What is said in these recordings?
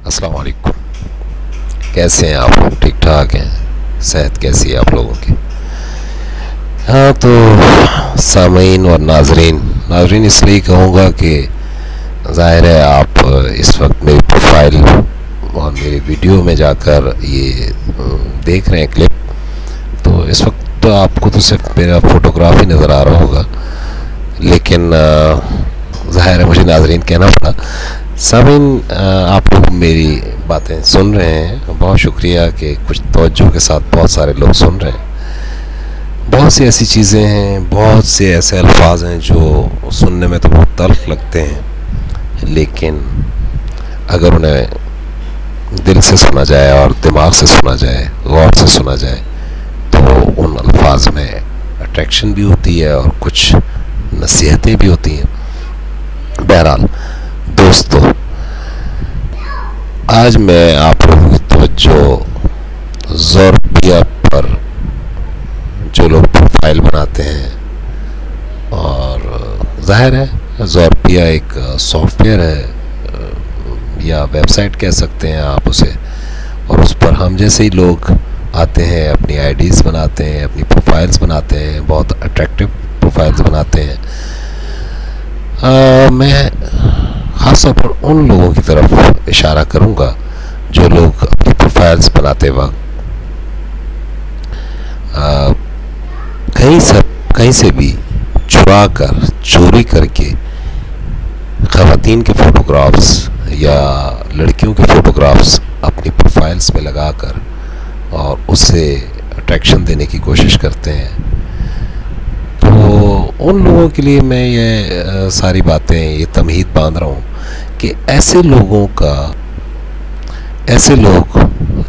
अस्सलाम वालेकुम। कैसे हैं आप लोग? ठीक ठाक हैं? सेहत कैसी है आप लोगों की? हाँ, तो सामीन और नाजरीन इसलिए कहूँगा कि ज़ाहिर है आप इस वक्त मेरी प्रोफाइल और मेरी वीडियो में जाकर ये देख रहे हैं क्लिप। तो इस वक्त तो आपको तो सिर्फ मेरा फ़ोटोग्राफ ही नज़र आ रहा होगा, लेकिन ज़ाहिर है मुझे नाजरीन कहना पड़ा। सामीन, आप लोग मेरी बातें सुन रहे हैं, बहुत शुक्रिया कि कुछ तवज्जो के साथ बहुत सारे लोग सुन रहे हैं। बहुत सी ऐसी चीज़ें हैं, बहुत से ऐसे अल्फाज हैं जो सुनने में तो बहुत तल्ख लगते हैं, लेकिन अगर उन्हें दिल से सुना जाए और दिमाग से सुना जाए, गौर से सुना जाए, तो उन अल्फाज में अट्रैक्शन भी होती है और कुछ नसीहतें भी होती हैं। बहरहाल दोस्तों, आज मैं आप लोगों की तवज्जो ज़ोरपिया पर, जो लोग प्रोफाइल बनाते हैं, और ज़ाहिर है ज़ोरपिया एक सॉफ्टवेयर है या वेबसाइट कह सकते हैं आप उसे, और उस पर हम जैसे ही लोग आते हैं, अपनी आईडीज़ बनाते हैं, अपनी प्रोफाइल्स बनाते हैं, बहुत अट्रैक्टिव प्रोफाइल्स बनाते हैं। मैं ख़ास तौर पर उन लोगों की तरफ इशारा करूँगा जो लोग अपनी प्रोफाइल्स बनाते वक्त कहीं से भी चुरा कर, चोरी करके ख़वातीन के फ़ोटोग्राफ्स या लड़कियों के फ़ोटोग्राफ्स अपनी प्रोफाइल्स में लगाकर और उससे अट्रैक्शन देने की कोशिश करते हैं। तो उन लोगों के लिए मैं ये सारी बातें, ये तमहीद बांध रहा हूँ कि ऐसे लोग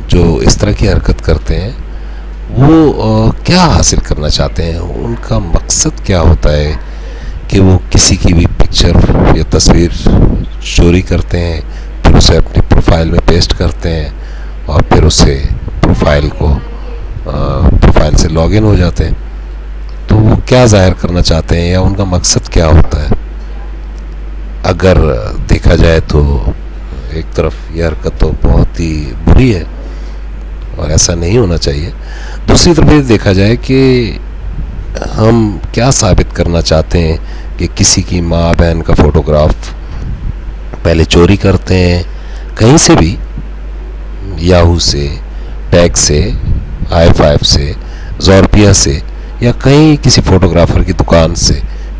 जो इस तरह की हरकत करते हैं, वो क्या हासिल करना चाहते हैं, उनका मकसद क्या होता है कि वो किसी की भी पिक्चर या तस्वीर चोरी करते हैं, फिर उसे अपनी प्रोफाइल में पेस्ट करते हैं और फिर उसे प्रोफाइल से लॉगिन हो जाते हैं। तो वो क्या ज़ाहिर करना चाहते हैं या उनका मकसद क्या होता है? अगर देखा जाए तो एक तरफ यह हरकत तो बहुत ही बुरी है और ऐसा नहीं होना चाहिए। दूसरी तरफ ये देखा जाए कि हम क्या साबित करना चाहते हैं कि किसी की माँ बहन का फ़ोटोग्राफ पहले चोरी करते हैं, कहीं से भी, याहू से, टैग से, i5 से, ज़ोरपिया से, या कहीं किसी फ़ोटोग्राफ़र की दुकान से,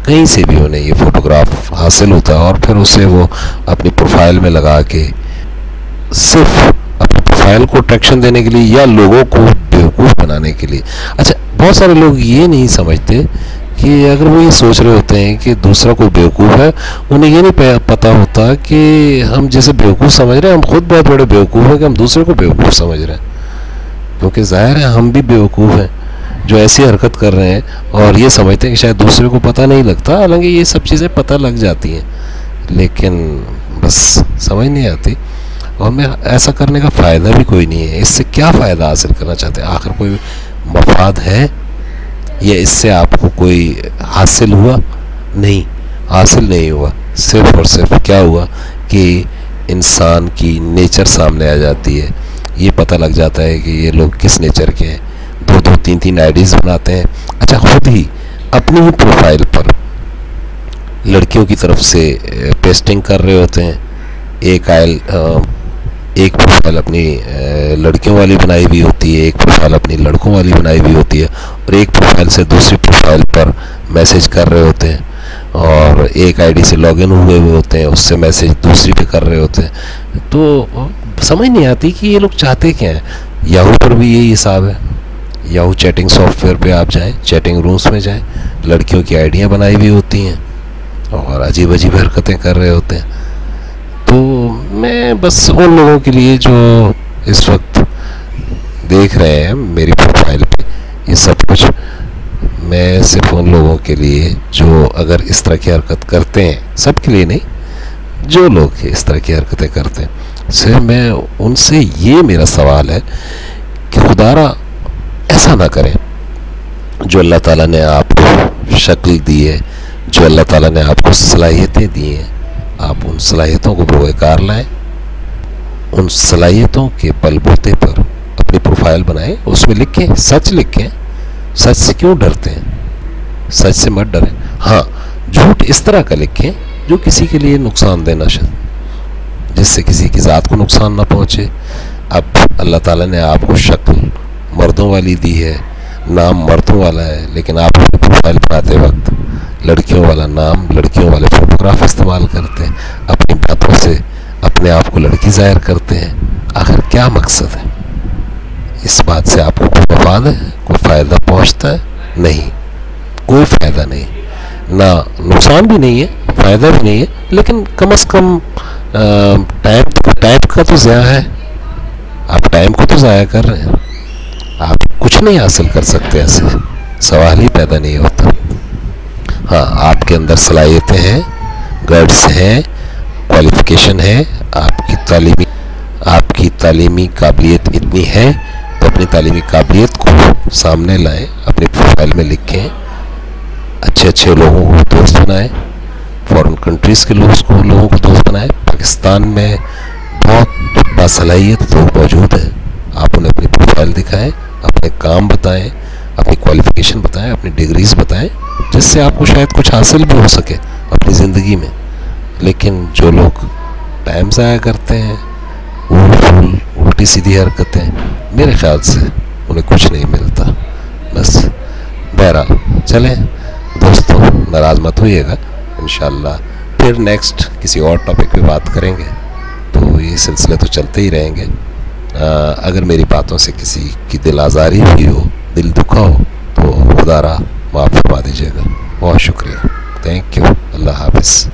कहीं से भी उन्हें ये फ़ोटोग्राफ हासिल होता है और फिर उसे वो अपनी प्रोफाइल में लगा के सिर्फ अपनी प्रोफाइल को अट्रैक्शन देने के लिए या लोगों को बेवकूफ़ बनाने के लिए। अच्छा, बहुत सारे लोग ये नहीं समझते कि अगर वो ये सोच रहे होते हैं कि दूसरा कोई बेवकूफ़ है, उन्हें ये नहीं पता होता कि हम जैसे बेवकूफ़ समझ रहे हैं, हम खुद बहुत बड़े बेवकूफ़ हैं कि हम दूसरे को बेवकूफ़ समझ रहे हैं। क्योंकि ज़ाहिर है हम भी बेवकूफ़ हैं जो ऐसी हरकत कर रहे हैं और ये समझते हैं कि शायद दूसरे को पता नहीं लगता, हालांकि ये सब चीज़ें पता लग जाती हैं, लेकिन बस समझ नहीं आती। और मैं ऐसा करने का फ़ायदा भी कोई नहीं है। इससे क्या फ़ायदा हासिल करना चाहते हैं? आखिर कोई मफाद है या इससे आपको कोई हासिल हुआ? नहीं, हासिल नहीं हुआ। सिर्फ़ और सिर्फ क्या हुआ कि इंसान की नेचर सामने आ जाती है, ये पता लग जाता है कि ये लोग किस नेचर के हैं। दो तीन आईडीज़ बनाते हैं। अच्छा, खुद ही अपनी ही प्रोफाइल पर लड़कियों की तरफ से पेस्टिंग कर रहे होते हैं। एक प्रोफाइल अपनी लड़कियों वाली बनाई हुई होती है, एक प्रोफाइल अपनी लड़कों वाली बनाई हुई होती है, और एक प्रोफाइल से दूसरी प्रोफाइल पर मैसेज कर रहे होते हैं, और एक आईडी से लॉगिन हुए होते हैं, उससे मैसेज दूसरी पे कर रहे होते हैं। तो समझ नहीं आती कि ये लोग चाहते क्या हैं। याहू पर भी यही हिसाब है। याहू चैटिंग सॉफ्टवेयर पे आप जाएं, चैटिंग रूम्स में जाएं, लड़कियों की आइडियाँ बनाई हुई होती हैं और अजीब अजीब हरकतें कर रहे होते हैं। तो मैं बस उन लोगों के लिए जो इस वक्त देख रहे हैं मेरी प्रोफाइल पे ये सब कुछ, मैं सिर्फ उन लोगों के लिए जो अगर इस तरह की हरकत करते हैं, सब के लिए नहीं, जो लोग इस तरह की हरकतें करते हैं, सिर्फ मैं उनसे ये मेरा सवाल है कि खुदारा ऐसा ना करें। जो अल्लाह ताला ने आपको शक्ल दी है, जो अल्लाह ताला ने आपको सलाहियतें दी हैं, आप उन सलाहियतों को बरोए कार लाएं। उन सलाहियतों के बलबूते पर अपनी प्रोफाइल बनाएं, उसमें लिखें, सच लिखें। सच से क्यों डरते हैं? सच से मत डरें। हाँ, झूठ इस तरह का लिखें जो किसी के लिए नुकसानदेह न हो, जिससे किसी की ज़ात को नुकसान ना पहुँचे। अब अल्लाह ताला ने आपको शक्ल मर्दों वाली दी है, नाम मर्दों वाला है, लेकिन आप प्रोफाइल बनाते वक्त लड़कियों वाला नाम, लड़कियों वाले फोटोग्राफ इस्तेमाल करते हैं, अपनी बातों से अपने आप को लड़की जाहिर करते हैं। आखिर क्या मकसद है? इस बात से आपको कोई मफाद है? कोई फ़ायदा पहुंचता है? नहीं, कोई फ़ायदा नहीं, ना नुकसान भी नहीं है, फ़ायदा भी नहीं है, लेकिन कम से कम टाइम का तो ज़ाया है। आप टाइम को तो ज़ाया कर रहे हैं, आप कुछ नहीं हासिल कर सकते, ऐसे सवाल ही पैदा नहीं होता। हाँ, आपके अंदर सलाहियतें हैं, गट्स हैं, क्वालिफिकेशन है, आपकी तालीमी काबिलियत इतनी है तो अपनी तालीमी काबिलियत को सामने लाएं, अपनी प्रोफाइल में लिखें, अच्छे अच्छे लोगों को दोस्त बनाएं, फॉरेन कंट्रीज़ के लोगों को दोस्त बनाएं। पाकिस्तान में बहुत बासलाहियत लोग मौजूद हैं, आप उन्हें अपनी प्रोफाइल दिखाएं, अपने काम बताएं, अपनी क्वालिफिकेशन बताएं, अपनी डिग्रीज़ बताएं, जिससे आपको शायद कुछ हासिल भी हो सके अपनी ज़िंदगी में। लेकिन जो लोग टाइम ज़ाया करते हैं, उल्टी सीधी हरकतें, मेरे ख्याल से उन्हें कुछ नहीं मिलता। बस बहरहाल चलें दोस्तों, नाराज़ मत होइएगा, इंशाअल्लाह फिर नेक्स्ट किसी और टॉपिक पे बात करेंगे। तो ये सिलसिले तो चलते ही रहेंगे। अगर मेरी बातों से किसी की दिल आज़ारी हुई हो, दिल दुखा हो, तो खुदारा माफ़ फरमा दीजिएगा। बहुत शुक्रिया, थैंक यू, अल्लाह हाफ़िज़।